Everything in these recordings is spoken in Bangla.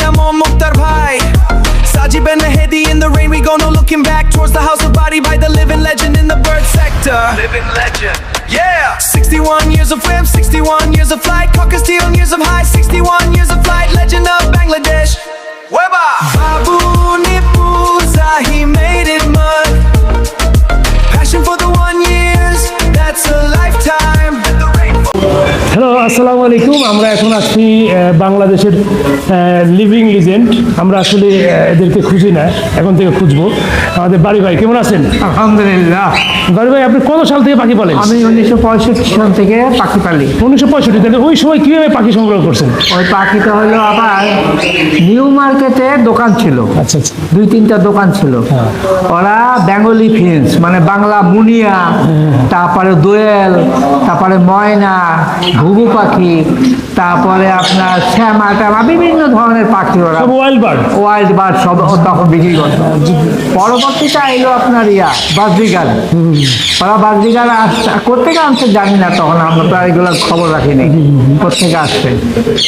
amor Mukhtar bhai. Sajib and Nahedi in the rain, we go no looking back towards the house of body by the living legend in the bird sector. Living legend, yeah. 61 years of whip, 61 years of flight, Caucasus steel years of high, 61 years of flight, legend of Bangladesh. Weba Babu Nipuza, he made it mud. Passion for the 1 years, that's a lifetime. Hello, আসসালামু আলাইকুম। আমরা এখন আছি বাংলাদেশের লিভিং লিজেন্ড। আমরা আসলে এদেরকে খুঁজি না, এখন থেকে খুঁজবো। আমাদের বাড়ি ভাই কেমন আছেন? আলহামদুলিল্লাহ। বাড়ি ভাই, আপনি কত সাল থেকে পাখি পালেন? আমি 1965 সাল থেকে পাখি পালি। 1965, তাহলে ওই সময় কীভাবে পাখি সংগ্রহ করছেন? ওই পাখিটা হলো আবার নিউ মার্কেটে দোকান ছিল, আচ্ছা আচ্ছা, 2-3টা দোকান ছিল। ওরা বেঙ্গলি ফিন্স মানে বাংলা মুনিয়া, তারপরে দোয়েল, তারপরে ময়না, ঘুঘু পাখি, তারপরে আপনার শ্যামা টামা, বিভিন্ন ধরনের পাখি ওরা ওয়াইল্ড বার্ড সব তখন বিক্রি করতো। পরবর্তীতে এলো আপনার বাজরিগার। ওরা বাজরিগার কোথেকে আনছে জানি না, তখন আমরা তো এগুলোর খবর রাখিনি কোথেকে আসছে।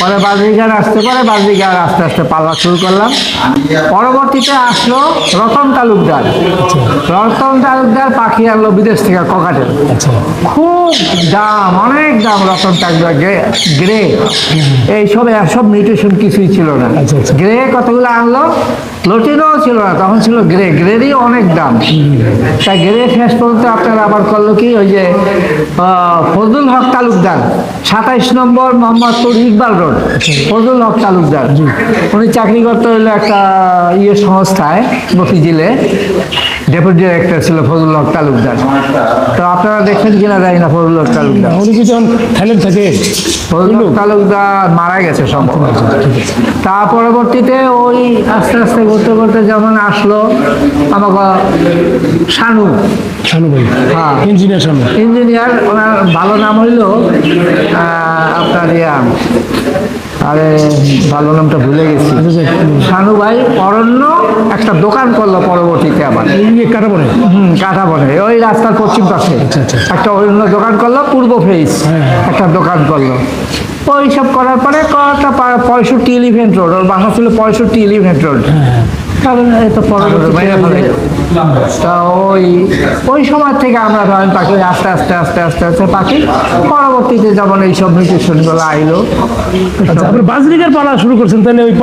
পরে বাজরিগার আসতে পারে, বাজরিগার আস্তে আস্তে পাল্লা শুরু করলাম। পরবর্তীতে আসলো রতন তালুকদার। রতন তালুকদার পাখি আনলো বিদেশ থেকে, ককাটেল। খুব দাম, অনেক দাম রতন তালুকদার। গ্রে এইসব সব মিউটেশন কিছুই ছিল না। গ্রে কতগুলো আনলো, লটিনও ছিল না তখন, ছিল গ্রে। গ্রেরই অনেক দাম। তাই গ্রে শেষ পর্যন্ত আপনারা আবার করলো কি, ওই যে ফজলুল হক তালুকদার, 27 নম্বর মোহাম্মদপুর ইকবাল রোড, ফজলুল হক তালুকদার। উনি চাকরি করতে হইলো একটা সংস্থায়, মফিজিলে ডেপুটি ডিরেক্টর ছিল ফজলুল হক তালুকদার। তো আপনারা দেখেন কিনা জানি না, ফজলুল হক তালুকদার। উনি কি যখন থাইল্যান্ড থেকে? ফজলুল হক তালুকদার মারা গেছে সম্পূর্ণ। তার পরবর্তীতে ওই আস্তে আস্তে করতে করতে যেমন আসলো আমাকে শানু ভাই, হ্যাঁ, ইঞ্জিনিয়ার। ওনার ভালো নাম হইল আপনার আরে ভালো নামটা ভুলে গেছি। শানু ভাই অরণ্য একটা দোকান করলো পরবর্তীতে, আবার কাঁটাবনে ওই রাস্তার পশ্চিম পাশে একটা অরণ্য দোকান করলো, পূর্ব ফেস একটা দোকান করলো। ওই সব করার পরে 65 এলিফ্যান্ট রোড, ওর বাসা ছিল 65 এলিফ্যান্ট রোড। কারণ তো তা ওই সময় থেকে আমরা ধরেন পাখি আস্তে আস্তে আস্তে আস্তে আস্তে পাখি। পরবর্তীতে যেমন এইসব মিউটেশনগুলো আইলো। বাজরিগার পালা শুরু করছেন তাহলে ওই